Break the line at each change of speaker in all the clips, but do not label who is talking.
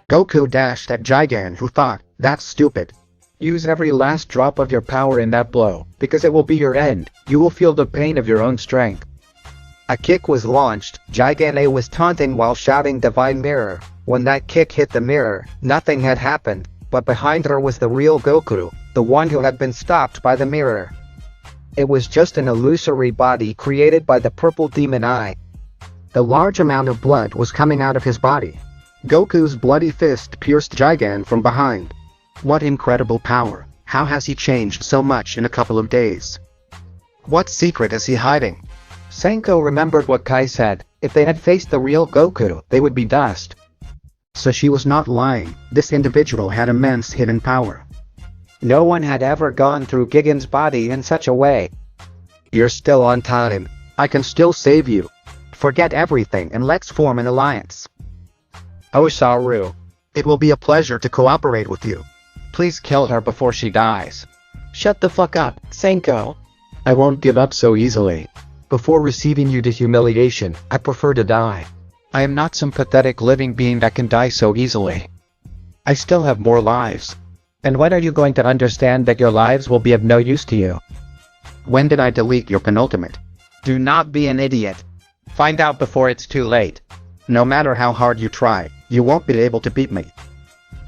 Goku dashed at Gigan, who thought, "That's stupid. Use every last drop of your power in that blow, because it will be your end. You will feel the pain of your own strength." A kick was launched. Gigan was taunting while shouting Divine Mirror. When that kick hit the mirror, nothing had happened, but behind her was the real Goku, the one who had been stopped by the mirror. It was just an illusory body created by the purple demon eye. The large amount of blood was coming out of his body. Goku's bloody fist pierced Gigan from behind. What incredible power! How has he changed so much in a couple of days? What secret is he hiding? Senko remembered what Kai said. If they had faced the real Goku, they would be dust. So she was not lying. This individual had immense hidden power. No one had ever gone through Gigan's body in such a way. You're still on time. I can still save you. Forget everything and let's form an alliance. Oozaru, it will be a pleasure to cooperate with you. Please kill her before she dies. Shut the fuck up, Senko. I won't give up so easily. Before receiving you to humiliation, I prefer to die. I am not some pathetic living being that can die so easily. I still have more lives. And when are you going to understand that your lives will be of no use to you? When did I delete your penultimate? Do not be an idiot. Find out before it's too late. No matter how hard you try, you won't be able to beat me.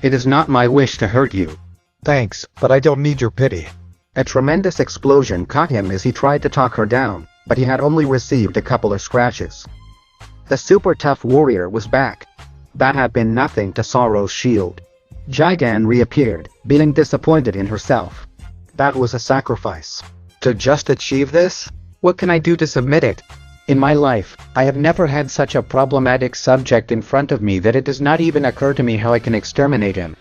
It is not my wish to hurt you. Thanks, but I don't need your pity. A tremendous explosion caught him as he tried to talk her down, but he had only received a couple of scratches. The super tough warrior was back. That had been nothing to Sorrow's shield. Gigan reappeared, being disappointed in herself. That was a sacrifice. To just achieve this? What can I do to submit it? In my life, I have never had such a problematic subject in front of me that it does not even occur to me how I can exterminate him.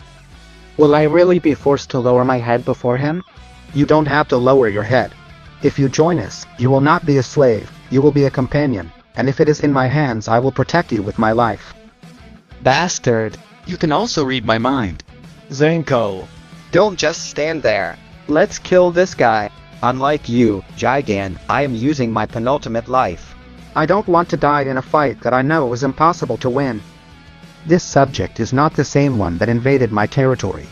Will I really be forced to lower my head before him? You don't have to lower your head. If you join us, you will not be a slave, you will be a companion, and if it is in my hands I will protect you with my life. Bastard! You can also read my mind. Senko! Don't just stand there. Let's kill this guy. Unlike you, Gigan, I am using my penultimate life. I don't want to die in a fight that I know is impossible to win. This subject is not the same one that invaded my territory.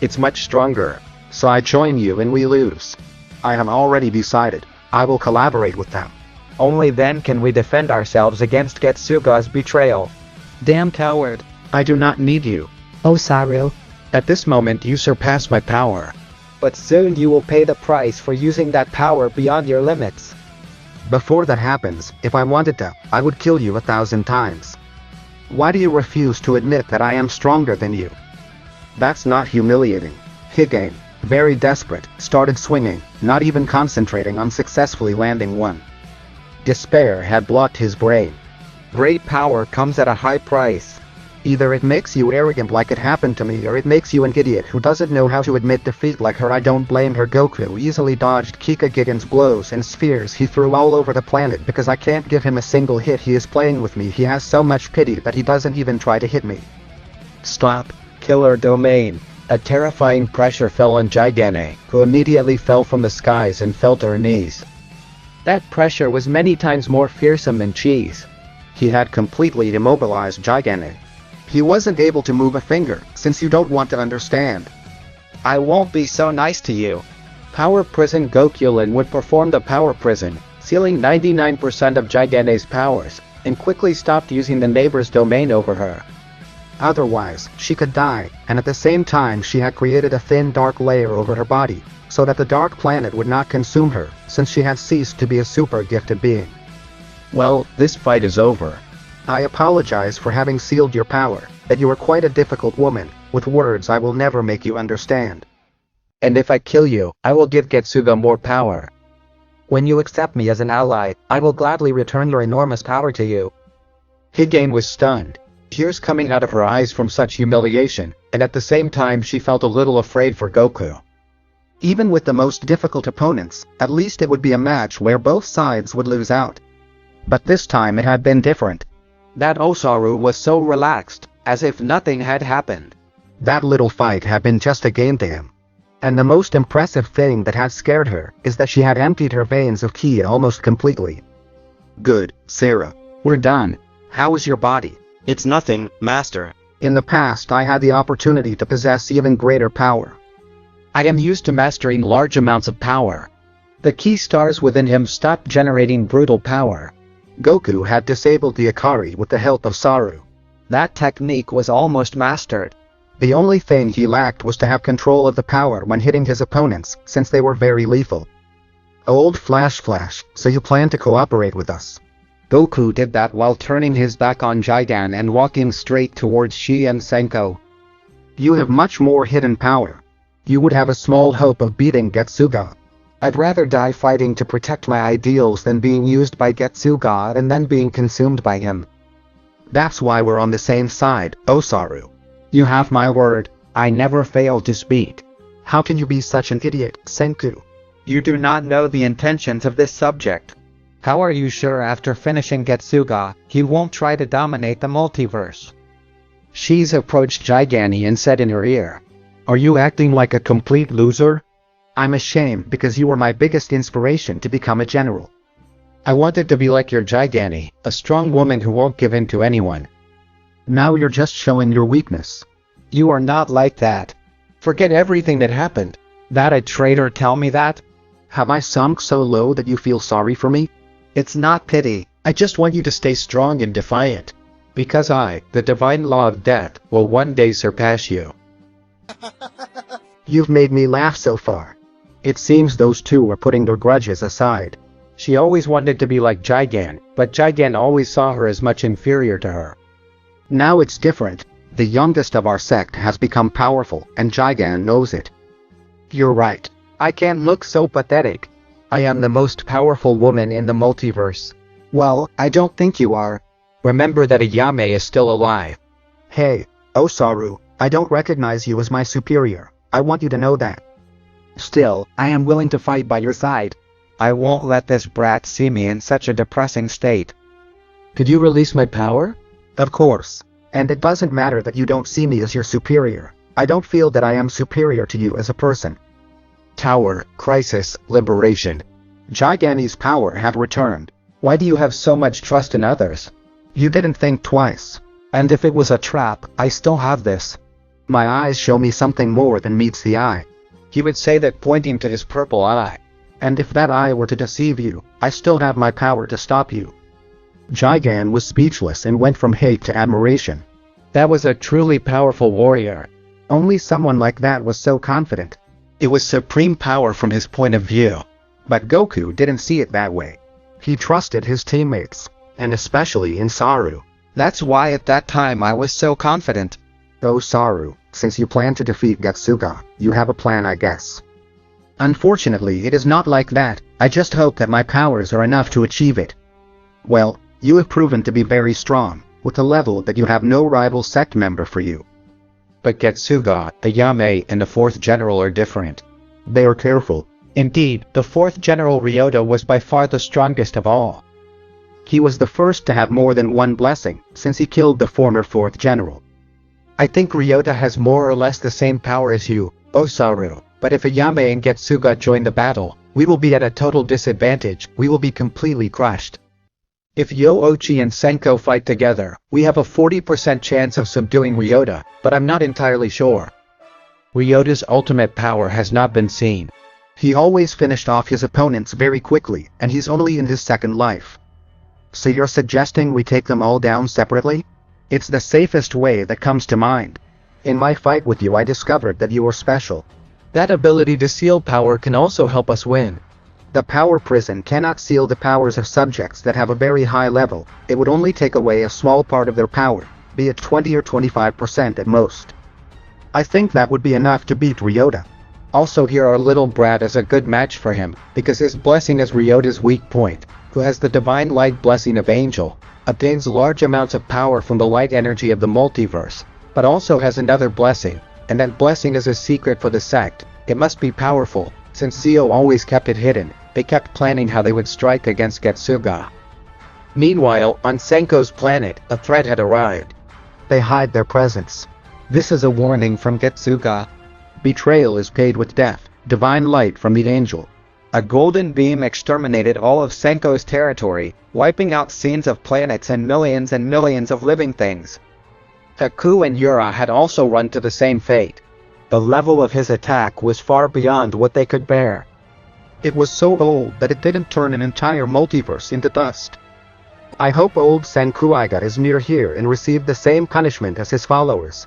It's much stronger, so I join you and we lose. I have already decided. I will collaborate with them. Only then can we defend ourselves against Getsuga's betrayal. Damn coward. I do not need you. Oozaru. At this moment you surpass my power. But soon you will pay the price for using that power beyond your limits. Before that happens, if I wanted to, I would kill you 1,000 times. Why do you refuse to admit that I am stronger than you? That's not humiliating. Gigan, very desperate, started swinging, not even concentrating on successfully landing one. Despair had blocked his brain. Great power comes at a high price. Either it makes you arrogant like it happened to me, or it makes you an idiot who doesn't know how to admit defeat like her. I don't blame her. Goku easily dodged Gigan's blows and spheres he threw all over the planet because I can't give him a single hit. He is playing with me. He has so much pity that he doesn't even try to hit me. Stop. Killer domain. A terrifying pressure fell on Gigan, who immediately fell from the skies and fell to her knees. That pressure was many times more fearsome than cheese. He had completely immobilized Gigan. He wasn't able to move a finger, since you don't want to understand. I won't be so nice to you. Power Prison Gokulin would perform the Power Prison, sealing 99% of Gigan's powers, and quickly stopped using the neighbor's domain over her. Otherwise, she could die, and at the same time she had created a thin dark layer over her body, so that the dark planet would not consume her, since she had ceased to be a super gifted being. Well, this fight is over. I apologize for having sealed your power, that you are quite a difficult woman. With words I will never make you understand. And if I kill you, I will give Getsuga more power. When you accept me as an ally, I will gladly return your enormous power to you. Gigan was stunned, tears coming out of her eyes from such humiliation, and at the same time she felt a little afraid for Goku. Even with the most difficult opponents, at least it would be a match where both sides would lose out. But this time it had been different. That Oozaru was so relaxed, as if nothing had happened. That little fight had been just a game to him. And the most impressive thing that had scared her is that she had emptied her veins of ki almost completely. Good, Sarah. We're done. How is your body?
It's nothing, Master.
In the past I had the opportunity to possess even greater power. I am used to mastering large amounts of power. The key stars within him stopped generating brutal power. Goku had disabled the Ikari with the help of Saru. That technique was almost mastered. The only thing he lacked was to have control of the power when hitting his opponents, since they were very lethal. Old Flash, so you plan to cooperate with us? Goku did that while turning his back on Gigan and walking straight towards Shi and Senko. You have much more hidden power. You would have a small hope of beating Getsuga. I'd rather die fighting to protect my ideals than being used by Getsuga and then being consumed by him. That's why we're on the same side, Oozaru. You have my word, I never fail to speak. How can you be such an idiot, Senku? You do not know the intentions of this subject. How are you sure after finishing Getsuga, he won't try to dominate the multiverse? She's approached Gigani and said in her ear, "Are you acting like a complete loser? I'm ashamed because you were my biggest inspiration to become a general. I wanted to be like your Gigani, a strong woman who won't give in to anyone. Now you're just showing your weakness. You are not like that. Forget everything that happened. That a traitor tell me that? Have I sunk so low that you feel sorry for me? It's not pity, I just want you to stay strong and defiant. Because I, the divine law of death, will one day surpass you." You've made me laugh so far. It seems those two are putting their grudges aside. She always wanted to be like Gigan, but Gigan always saw her as much inferior to her. Now it's different. The youngest of our sect has become powerful, and Gigan knows it. You're right. I can't look so pathetic. I am the most powerful woman in the multiverse. Well, I don't think you are. Remember that Ayame is still alive. Hey, Oozaru, I don't recognize you as my superior. I want you to know that. Still, I am willing to fight by your side. I won't let this brat see me in such a depressing state. Could you release my power? Of course. And it doesn't matter that you don't see me as your superior. I don't feel that I am superior to you as a person. Tower, crisis, liberation. Gigani's power have returned. Why do you have so much trust in others? You didn't think twice. And if it was a trap, I still have this. My eyes show me something more than meets the eye. He would say that pointing to his purple eye. And if that eye were to deceive you, I still have my power to stop you. Gigan was speechless and went from hate to admiration. That was a truly powerful warrior. Only someone like that was so confident. It was supreme power from his point of view. But Goku didn't see it that way. He trusted his teammates, and especially in Saru. That's why at that time I was so confident. Oh Saru, since you plan to defeat Getsuga, you have a plan, I guess. Unfortunately, it is not like that. I just hope that my powers are enough to achieve it. Well, you have proven to be very strong, with a level that you have no rival sect member for you. But Getsuga, Ayame, and the 4th General are different. They are careful. Indeed, the 4th General Riota was by far the strongest of all. He was the first to have more than one blessing, since he killed the former 4th General. I think Riota has more or less the same power as you, Oozaru, but if Ayame and Getsuga join the battle, we will be at a total disadvantage, we will be completely crushed. If Yo-Ochi and Senko fight together, we have a 40% chance of subduing Riota, but I'm not entirely sure. Ryota's ultimate power has not been seen. He always finished off his opponents very quickly, and he's only in his second life. So you're suggesting we take them all down separately? It's the safest way that comes to mind. In my fight with you I discovered that you were special. That ability to seal power can also help us win. The power prison cannot seal the powers of subjects that have a very high level. It would only take away a small part of their power, be it 20 or 25% at most. I think that would be enough to beat Riota. Also here our little brat is a good match for him, because his blessing is Ryota's weak point, who has the divine light blessing of Angel, obtains large amounts of power from the light energy of the multiverse, but also has another blessing, and that blessing is a secret for the sect. It must be powerful, since Zio always kept it hidden. They kept planning how they would strike against Getsuga. Meanwhile, on Senko's planet, a threat had arrived. They hide their presence. This is a warning from Getsuga. Betrayal is paid with death, divine light from the angel. A golden beam exterminated all of Senko's territory, wiping out scenes of planets and millions of living things. Goku and Yura had also run to the same fate. The level of his attack was far beyond what they could bear. It was so old that it didn't turn an entire multiverse into dust. I hope old Senkuiga is near here and received the same punishment as his followers.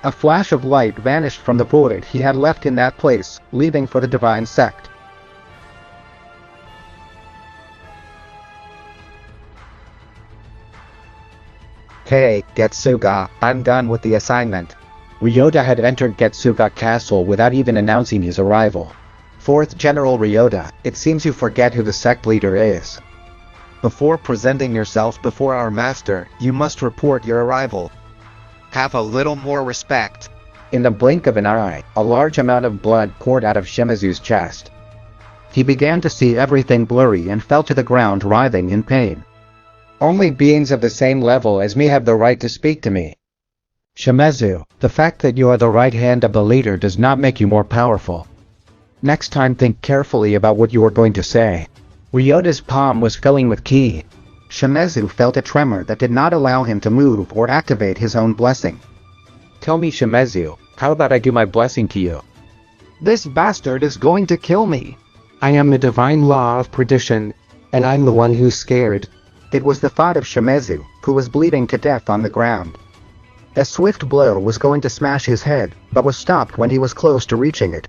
A flash of light vanished from the void he had left in that place, leaving for the divine sect. Hey, Getsuga, I'm done with the assignment. Riota had entered Getsuga Castle without even announcing his arrival. Fourth General Riota, it seems you forget who the sect leader is. Before presenting yourself before our master, you must report your arrival. Have a little more respect. In the blink of an eye, a large amount of blood poured out of Shimazu's chest. He began to see everything blurry and fell to the ground writhing in pain. Only beings of the same level as me have the right to speak to me. Shimazu, the fact that you are the right hand of the leader does not make you more powerful. Next time think carefully about what you are going to say. Ryota's palm was filling with ki. Shimazu felt a tremor that did not allow him to move or activate his own blessing. Tell me, Shimazu, how about I do my blessing to you? This bastard is going to kill me. I am the divine law of perdition, and I'm the one who's scared. It was the thought of Shimazu, who was bleeding to death on the ground. A swift blow was going to smash his head, but was stopped when he was close to reaching it.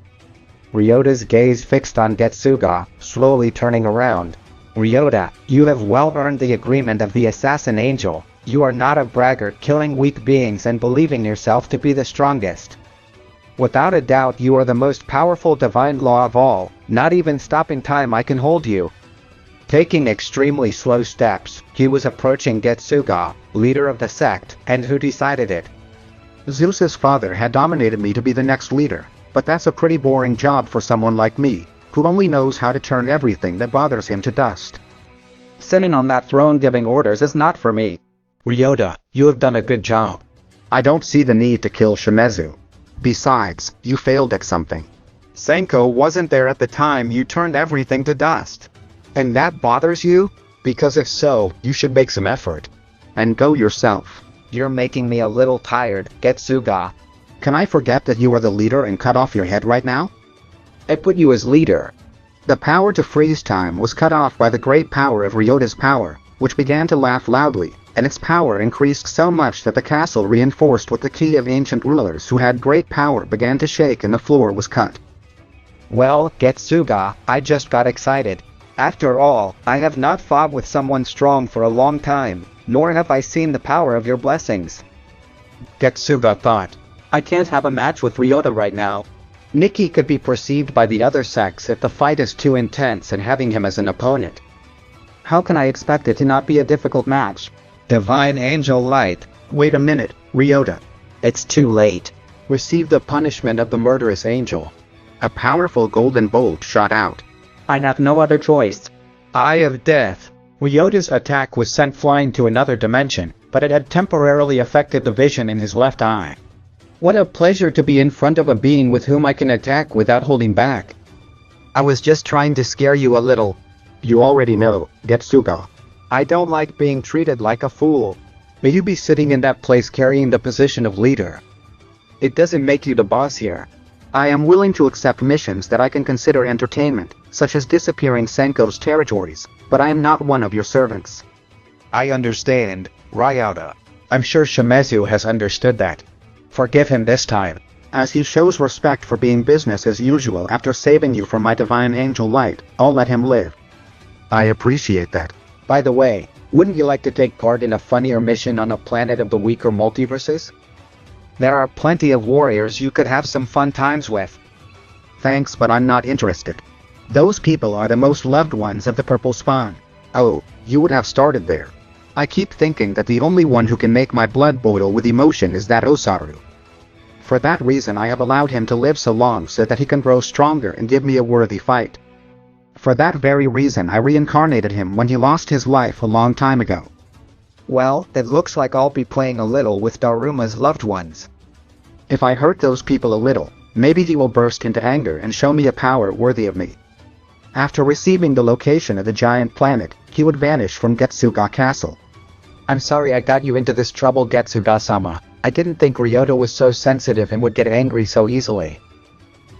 Ryota's gaze fixed on Getsuga, slowly turning around. Riota, you have well earned the agreement of the Assassin Angel. You are not a braggart killing weak beings and believing yourself to be the strongest. Without a doubt you are the most powerful divine law of all, not even stopping time I can hold you. Taking extremely slow steps, he was approaching Getsuga, leader of the sect, and who decided it. Zeus's father had nominated me to be the next leader, but that's a pretty boring job for someone like me, who only knows how to turn everything that bothers him to dust. Sitting on that throne giving orders is not for me. Ryota, you have done a good job. I don't see the need to kill Shimazu. Besides, you failed at something. Senko wasn't there at the time you turned everything to dust. And that bothers you? Because if so, you should make some effort. And go yourself. You're making me a little tired, Getsuga. Can I forget that you are the leader and cut off your head right now? I put you as leader. The power to freeze time was cut off by the great power of Ryota's power, which began to laugh loudly, and its power increased so much that the castle reinforced with the key of ancient rulers who had great power began to shake and the floor was cut. Well, Getsuga, I just got excited. After all, I have not fought with someone strong for a long time, nor have I seen the power of your blessings. Getsuga thought, I can't have a match with Riota right now. Nikki could be perceived by the other sects if the fight is too intense and having him as an opponent. How can I expect it to not be a difficult match? Divine Angel Light. Wait a minute, Riota. It's too late. Receive the punishment of the murderous angel. A powerful golden bolt shot out. I have no other choice. Eye of Death. Ryota's attack was sent flying to another dimension, but it had temporarily affected the vision in his left eye. What a pleasure to be in front of a being with whom I can attack without holding back. I was just trying to scare you a little. You already know, Getsuga. I don't like being treated like a fool. May you be sitting in that place carrying the position of leader. It doesn't make you the boss here. I am willing to accept missions that I can consider entertainment, such as disappearing Senko's territories, but I am not one of your servants. I understand, Ryota. I'm sure Shimazu has understood that. Forgive him this time, as he shows respect for being business as usual after saving you from my divine angel light. I'll let him live. I appreciate that. By the way, wouldn't you like to take part in a funnier mission on a planet of the weaker multiverses? There are plenty of warriors you could have some fun times with. Thanks, but I'm not interested. Those people are the most loved ones of the purple spawn. Oh, you would have started there. I keep thinking that the only one who can make my blood boil with emotion is that Oozaru. For that reason I have allowed him to live so long so that he can grow stronger and give me a worthy fight. For that very reason I reincarnated him when he lost his life a long time ago. Well, it looks like I'll be playing a little with Daruma's loved ones. If I hurt those people a little, maybe he will burst into anger and show me a power worthy of me. After receiving the location of the giant planet, he would vanish from Getsuga Castle. I'm sorry I got you into this trouble, Getsuga-sama. I didn't think Riota was so sensitive and would get angry so easily.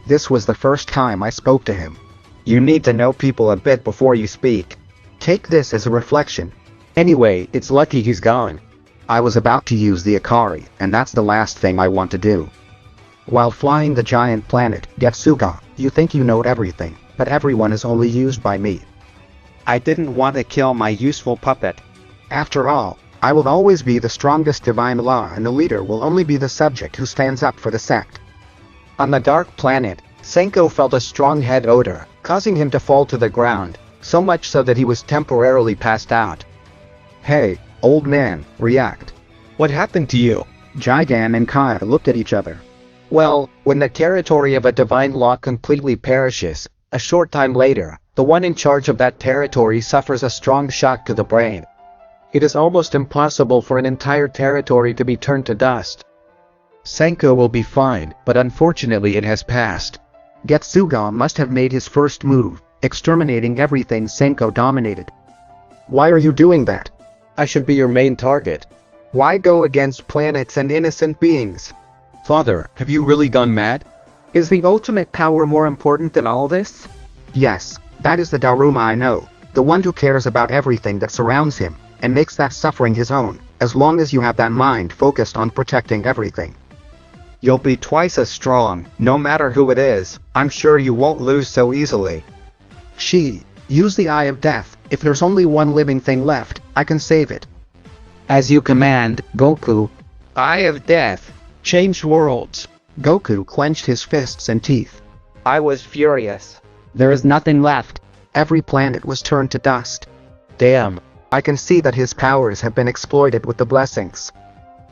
This was the first time I spoke to him. You need to know people a bit before you speak. Take this as a reflection. Anyway, it's lucky he's gone. I was about to use the Ikari, and that's the last thing I want to do. While flying the giant planet, Getsuga, you think you know everything, but everyone is only used by me. I didn't want to kill my useful puppet. After all, I will always be the strongest divine law, and the leader will only be the subject who stands up for the sect. On the dark planet, Senko felt a strong head odor, causing him to fall to the ground, so much so that he was temporarily passed out. Hey, old man, react. What happened to you? Gigan and Kaya looked at each other. Well, when the territory of a divine law completely perishes, a short time later, the one in charge of that territory suffers a strong shock to the brain. It is almost impossible for an entire territory to be turned to dust. Senko will be fine, but unfortunately it has passed. Getsuga must have made his first move, exterminating everything Senko dominated. Why are you doing that? I should be your main target. Why go against planets and innocent beings? Father, have you really gone mad? Is the ultimate power more important than all this? Yes, that is the Daruma I know, the one who cares about everything that surrounds him, and makes that suffering his own, as long as you have that mind focused on protecting everything. You'll be twice as strong, no matter who it is. I'm sure you won't lose so easily. Use the Eye of Death. If there's only one living thing left, I can save it. As you command, Goku. Eye of Death. Change worlds. Goku clenched his fists and teeth. I was furious. There is nothing left. Every planet was turned to dust. Damn. I can see that his powers have been exploited with the blessings.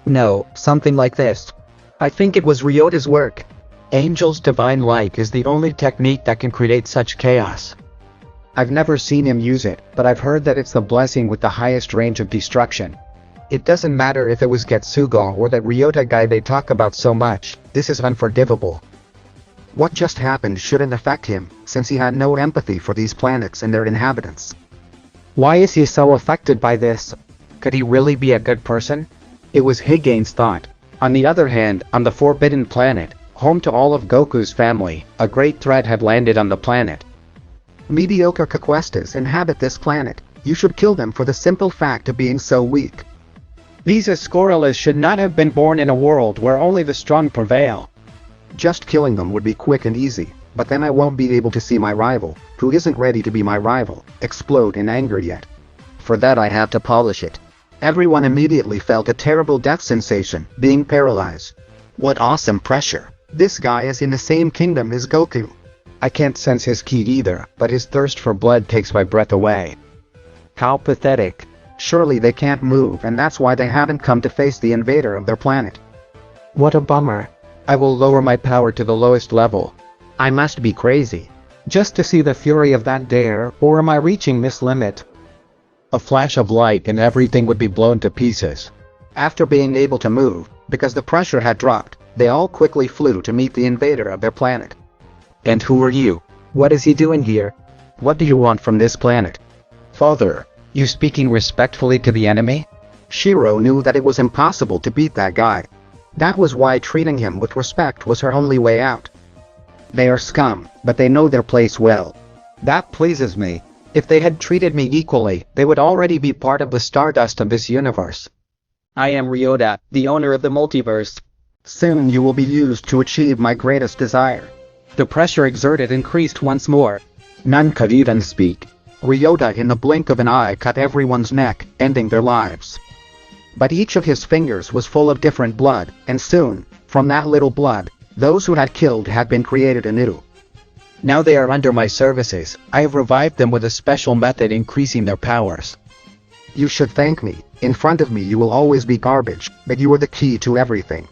No, something like this. I think it was Ryota's work. Angel's divine light is the only technique that can create such chaos. I've never seen him use it, but I've heard that it's the blessing with the highest range of destruction. It doesn't matter if it was Getsuga or that Riota guy they talk about so much, this is unforgivable. What just happened shouldn't affect him, since he had no empathy for these planets and their inhabitants. Why is he so affected by this? Could he really be a good person? It was Gigan's thought. On the other hand, on the Forbidden Planet, home to all of Goku's family, a great threat had landed on the planet. Mediocre Kaquestas inhabit this planet. You should kill them for the simple fact of being so weak. These Escalates should not have been born in a world where only the strong prevail. Just killing them would be quick and easy, but then I won't be able to see my rival, who isn't ready to be my rival, explode in anger yet. For that I have to polish it. Everyone immediately felt a terrible death sensation, being paralyzed. What awesome pressure. This guy is in the same kingdom as Goku. I can't sense his ki either, but his thirst for blood takes my breath away. How pathetic. Surely they can't move, and that's why they haven't come to face the invader of their planet. What a bummer. I will lower my power to the lowest level. I must be crazy. Just to see the fury of that dare, or am I reaching this limit? A flash of light and everything would be blown to pieces. After being able to move, because the pressure had dropped, they all quickly flew to meet the invader of their planet. And who are you? What is he doing here? What do you want from this planet? Father, you speaking respectfully to the enemy? Shiro knew that it was impossible to beat that guy. That was why treating him with respect was her only way out. They are scum, but they know their place well. That pleases me. If they had treated me equally, they would already be part of the stardust of this universe. I am Riota, the owner of the multiverse. Soon you will be used to achieve my greatest desire. The pressure exerted increased once more. None could even speak. Riota in the blink of an eye cut everyone's neck, ending their lives. But each of his fingers was full of different blood, and soon, from that little blood, those who had killed had been created anew. Now they are under my services. I have revived them with a special method increasing their powers. You should thank me. In front of me you will always be garbage, but you are the key to everything.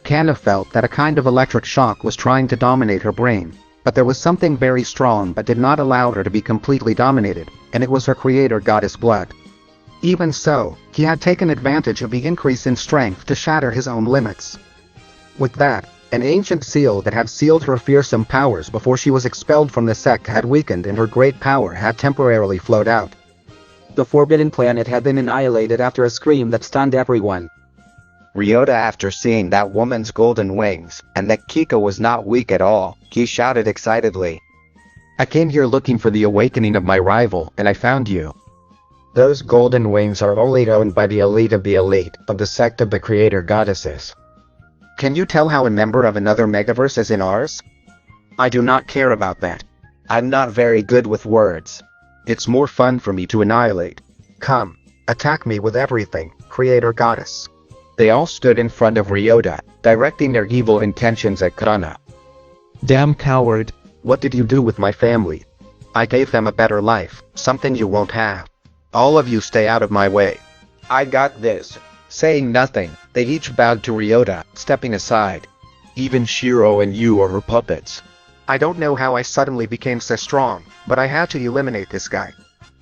Kana felt that a kind of electric shock was trying to dominate her brain, but there was something very strong that did not allow her to be completely dominated, and it was her creator goddess blood. Even so, he had taken advantage of the increase in strength to shatter his own limits. With that, an ancient seal that had sealed her fearsome powers before she was expelled from the sect had weakened and her great power had temporarily flowed out. The Forbidden Planet had been annihilated after a scream that stunned everyone. Riota, after seeing that woman's golden wings, and that Kika was not weak at all, he shouted excitedly. I came here looking for the awakening of my rival, and I found you. Those golden wings are only owned by the elite of the sect of the creator goddesses. Can you tell how a member of another megaverse is in ours? I do not care about that. I'm not very good with words. It's more fun for me to annihilate. Come, attack me with everything, creator goddess. They all stood in front of Riota, directing their evil intentions at Kana. Damn coward, what did you do with my family? I gave them a better life, something you won't have. All of you stay out of my way. I got this. Saying nothing, they each bowed to Riota, stepping aside. Even Shiro and you are her puppets. I don't know how I suddenly became so strong, but I had to eliminate this guy.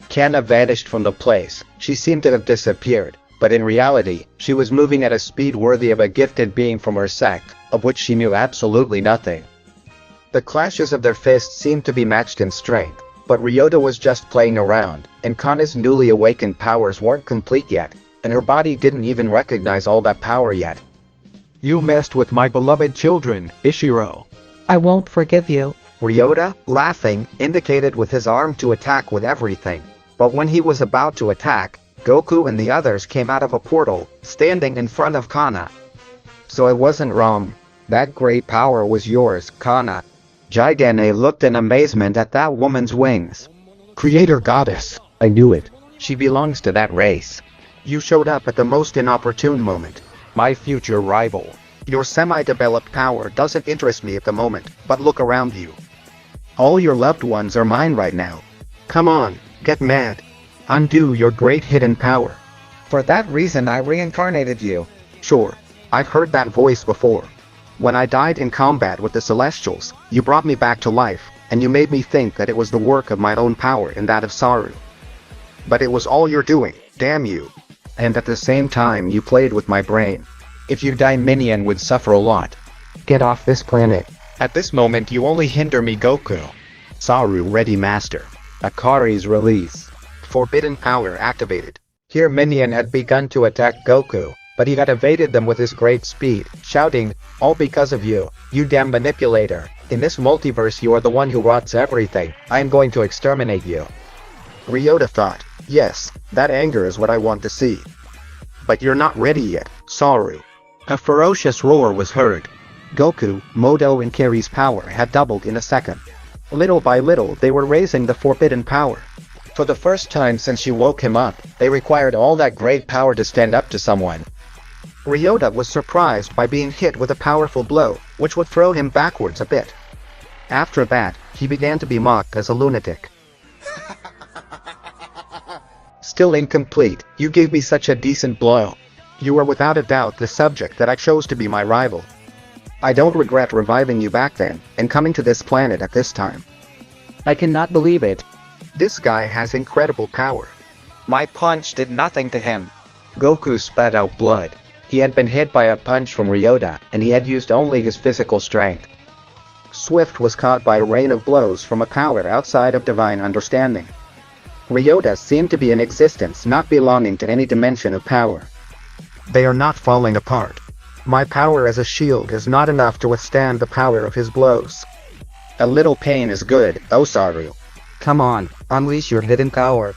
Kana vanished from the place. She seemed to have disappeared, but in reality, she was moving at a speed worthy of a gifted being from her sect, of which she knew absolutely nothing. The clashes of their fists seemed to be matched in strength, but Riota was just playing around, and Kana's newly awakened powers weren't complete yet, and her body didn't even recognize all that power yet. You messed with my beloved children, Ishiro.
I won't forgive you.
Riota, laughing, indicated with his arm to attack with everything, but when he was about to attack, Goku and the others came out of a portal, standing in front of Kana. So I wasn't wrong. That great power was yours, Kana. Gigan looked in amazement at that woman's wings. Creator goddess, I knew it. She belongs to that race. You showed up at the most inopportune moment. My future rival. Your semi-developed power doesn't interest me at the moment, but look around you. All your loved ones are mine right now. Come on, get mad. Undo your great hidden power. For that reason I reincarnated you. Sure, I've heard that voice before. When I died in combat with the Celestials, you brought me back to life, and you made me think that it was the work of my own power and that of Saru. But it was all your doing, damn you. And at the same time you played with my brain. If you die, Minion would suffer a lot. Get off this planet. At this moment you only hinder me, Goku. Saru ready, master. Akari's release. Forbidden power activated. Here Minion had begun to attack Goku, but he had evaded them with his great speed, shouting, all because of you, you damn manipulator. In this multiverse you are the one who rots everything. I am going to exterminate you. Riota thought, yes, that anger is what I want to see. But you're not ready yet, Saru. A ferocious roar was heard. Goku, Modo and Kiri's power had doubled in a second. Little by little they were raising the forbidden power. For the first time since she woke him up, they required all that great power to stand up to someone. Riota was surprised by being hit with a powerful blow, which would throw him backwards a bit. After that, he began to be mocked as a lunatic. Still incomplete, you gave me such a decent blow. You are without a doubt the subject that I chose to be my rival. I don't regret reviving you back then, and coming to this planet at this time.
I cannot believe it.
This guy has incredible power. My punch did nothing to him. Goku spat out blood. He had been hit by a punch from Riota, and he had used only his physical strength. Swift was caught by a rain of blows from a power outside of divine understanding. Riota seemed to be in existence, not belonging to any dimension of power. They are not falling apart. My power as a shield is not enough to withstand the power of his blows. A little pain is good, Oozaru.
Come on, unleash your hidden power.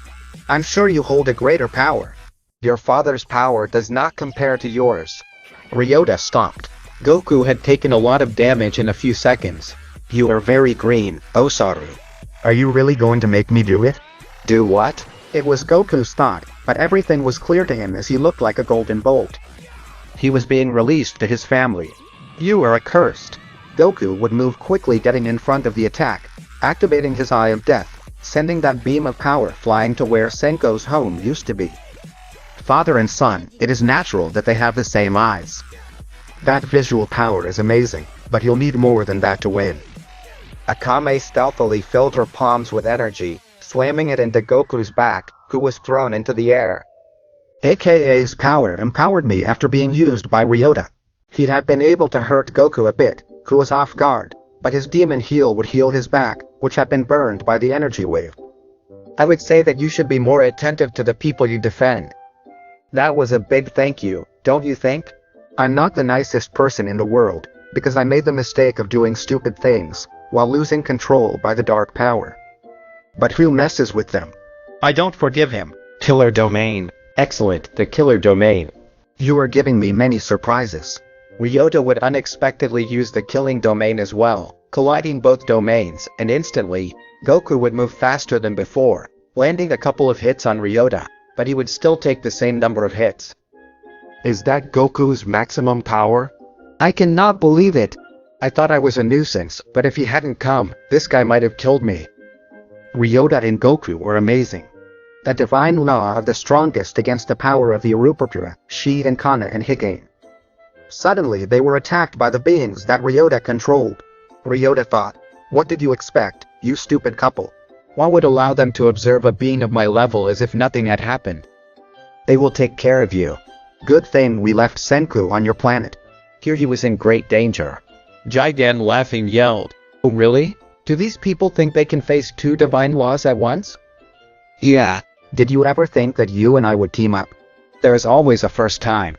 I'm sure you hold a greater power. Your father's power does not compare to yours. Riota stopped. Goku had taken a lot of damage in a few seconds. You are very green, Oozaru. Are you really going to make me do it? Do what? It was Goku's thought, but everything was clear to him as he looked like a golden bolt. He was being released to his family. You are accursed. Goku would move quickly, getting in front of the attack, activating his Eye of Death, sending that beam of power flying to where Senko's home used to be. Father and son, it is natural that they have the same eyes. That visual power is amazing, but he'll need more than that to win. Akame stealthily filled her palms with energy, slamming it into Goku's back, who was thrown into the air. AKA's power empowered me after being used by Riota. He had been able to hurt Goku a bit, who was off guard, but his demon heal would heal his back, which had been burned by the energy wave. I would say that you should be more attentive to the people you defend. That was a big thank you, don't you think? I'm not the nicest person in the world, because I made the mistake of doing stupid things, while losing control by the dark power. But who messes with them? I don't forgive him.
Killer domain. Excellent, the killer domain.
You are giving me many surprises.
Riota would unexpectedly use the killing domain as well, colliding both domains, and instantly, Goku would move faster than before, landing a couple of hits on Riota, but he would still take the same number of hits.
Is that Goku's maximum power?
I cannot believe it.
I thought I was a nuisance, but if he hadn't come, this guy might have killed me. Riota and Goku were amazing. The divine law of the strongest against the power of the Urupapura, Shi and Kana and Gigan. Suddenly they were attacked by the beings that Riota controlled. Riota thought, what did you expect, you stupid couple?
What would allow them to observe a being of my level as if nothing had happened? They will take care of you.
Good thing we left Senku on your planet.
Here he was in great danger.
Gigan laughing yelled.
Oh really? Do these people think they can face two divine laws at once?
Yeah.
Did you ever think that you and I would team up?
There is always a first time.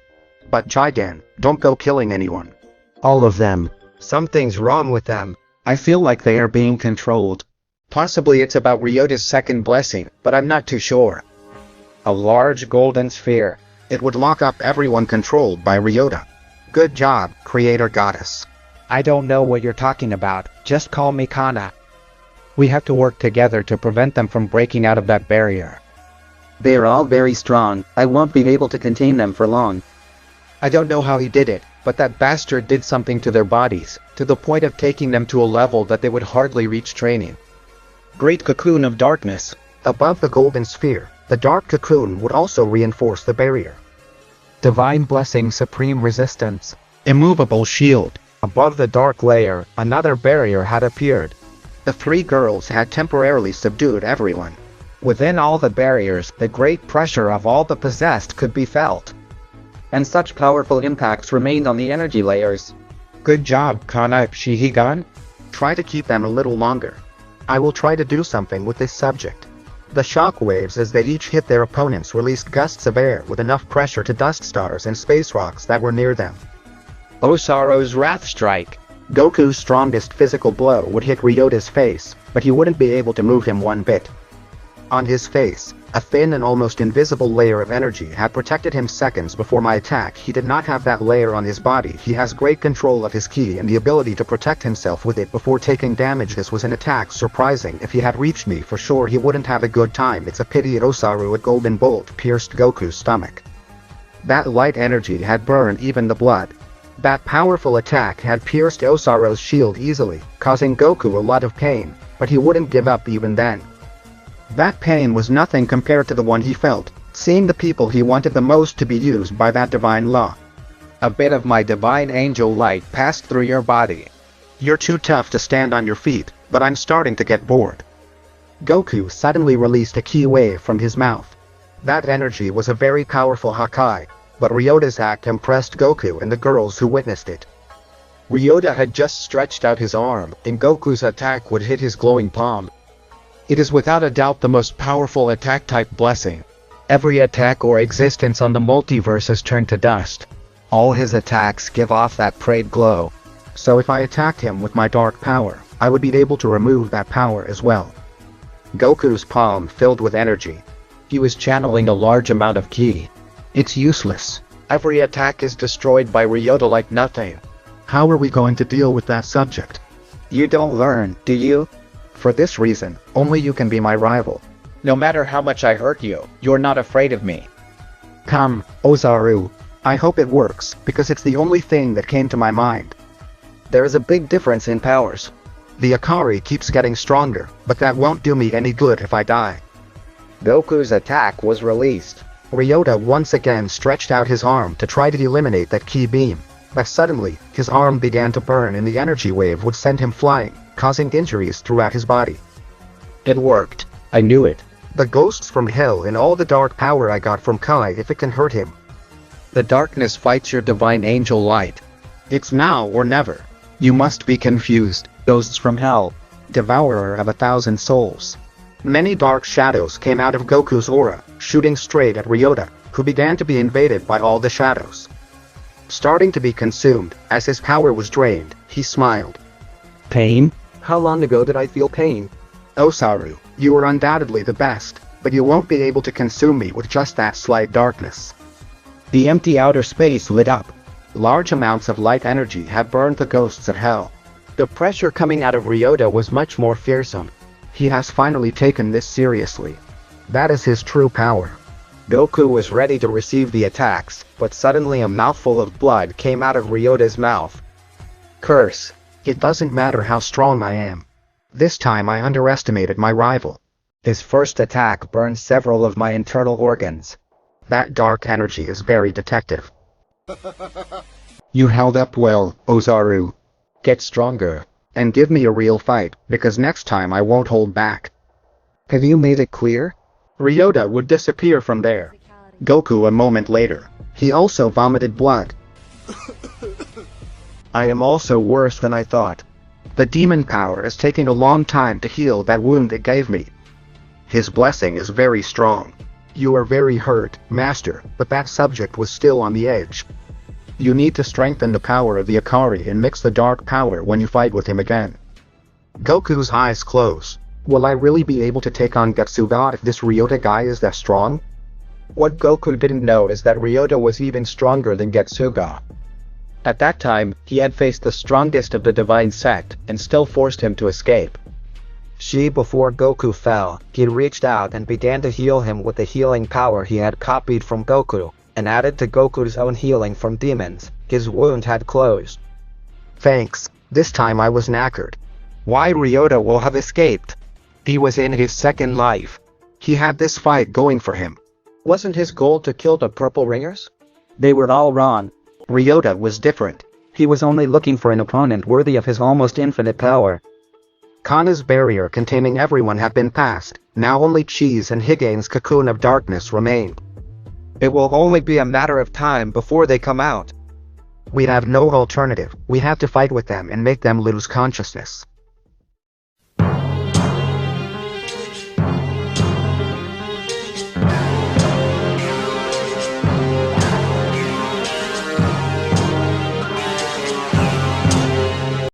But Gigan, don't go killing anyone.
All of them.
Something's wrong with them.
I feel like they are being controlled. Possibly it's about Ryota's second blessing, but I'm not too sure. A large golden sphere.
It would lock up everyone controlled by Riota. Good job, Creator Goddess.
I don't know what you're talking about, just call me Kana. We have to work together to prevent them from breaking out of that barrier.
They are all very strong, I won't be able to contain them for long.
I don't know how he did it, but that bastard did something to their bodies, to the point of taking them to a level that they would hardly reach training. Great cocoon of darkness.
Above the golden sphere, the dark cocoon would also reinforce the barrier.
Divine blessing, supreme resistance.
Immovable shield.
Above the dark layer, another barrier had appeared.
The three girls had temporarily subdued everyone.
Within all the barriers, the great pressure of all the possessed could be felt.
And such powerful impacts remained on the energy layers.
Good job, Kana Shihigan.
Try to keep them a little longer. I will try to do something with this subject. The shock waves as they each hit their opponents released gusts of air with enough pressure to dust stars and space rocks that were near them.
Oozaru's Wrath Strike.
Goku's strongest physical blow would hit Ryota's face, but he wouldn't be able to move him one bit. On his face, a thin and almost invisible layer of energy had protected him seconds before my attack. He did not have that layer on his body. He has great control of his ki and the ability to protect himself with it before taking damage. This was an attack surprising. If he had reached me for sure he wouldn't have a good time. It's a pity Oozaru a golden bolt pierced Goku's stomach. That light energy had burned even the blood. That powerful attack had pierced Oozaru's shield easily, causing Goku a lot of pain, but he wouldn't give up even then. That pain was nothing compared to the one he felt, seeing the people he wanted the most to be used by that divine law.
A bit of my divine angel light passed through your body.
You're too tough to stand on your feet, but I'm starting to get bored. Goku suddenly released a ki wave from his mouth. That energy was a very powerful Hakai, but Ryota's act impressed Goku and the girls who witnessed it.
Riota had just stretched out his arm, and Goku's attack would hit his glowing palm. It is without a doubt the most powerful attack-type blessing. Every attack or existence on the multiverse is turned to dust. All his attacks give off that prayed glow.
So if I attacked him with my dark power, I would be able to remove that power as well. Goku's palm filled with energy.
He was channeling a large amount of ki. It's useless. Every attack is destroyed by Riota like nothing.
How are we going to deal with that subject?
You don't learn, do you?
For this reason, only you can be my rival.
No matter how much I hurt you, you're not afraid of me.
Come, Oozaru. I hope it works, because it's the only thing that came to my mind.
There is a big difference in powers.
The Akari keeps getting stronger, but that won't do me any good if I die.
Goku's attack was released.
Riota once again stretched out his arm to try to eliminate that ki beam, but suddenly, his arm began to burn and the energy wave would send him flying, causing injuries throughout his body.
It worked. I knew it.
The ghosts from hell and all the dark power I got from Kai if it can hurt him.
The darkness fights your divine angel light.
It's now or never.
You must be confused. Ghosts from hell.
Devourer of 1,000 souls. Many dark shadows came out of Goku's aura, shooting straight at Riota, who began to be invaded by all the shadows.
Starting to be consumed, as his power was drained, he smiled.
Pain? How long ago did I feel pain?
Oozaru, you are undoubtedly the best, but you won't be able to consume me with just that slight darkness.
The empty outer space lit up.
Large amounts of light energy have burned the ghosts of hell. The pressure coming out of Riota was much more fearsome. He has finally taken this seriously. That is his true power.
Goku was ready to receive the attacks, but suddenly a mouthful of blood came out of Ryota's mouth. Curse.
It doesn't matter how strong I am. This time I underestimated my rival.
His first attack burned several of my internal organs.
That dark energy is very detective.
You held up well, Oozaru. Get stronger.
And give me a real fight, because next time I won't hold back.
Have you made it clear?
Riota would disappear from there. Goku a moment later. He also vomited blood.
I am also worse than I thought.
The demon power is taking a long time to heal that wound it gave me. His blessing is very strong. You are very hurt, Master, but that subject was still on the edge. You need to strengthen the power of the Ikari and mix the dark power when you fight with him again. Goku's eyes close. Will I really be able to take on Getsuga if this Riota guy is that strong?
What Goku didn't know is that Riota was even stronger than Getsuga. At that time, he had faced the strongest of the divine sect, and still forced him to escape.
Before Goku fell, he reached out and began to heal him with the healing power he had copied from Goku, and added to Goku's own healing from demons. His wound had closed.
Thanks, this time I was knackered.
Why Riota will have escaped? He was in his second life.
He had this fight going for him.
Wasn't his goal to kill the Purple Ringers?
They were all wrong.
Riota was different.
He was only looking for an opponent worthy of his almost infinite power.
Kana's barrier containing everyone had been passed. Now only Chi's and Higane's cocoon of darkness remained.
It will only be a matter of time before they come out.
We have no alternative. We have to fight with them and make them lose consciousness.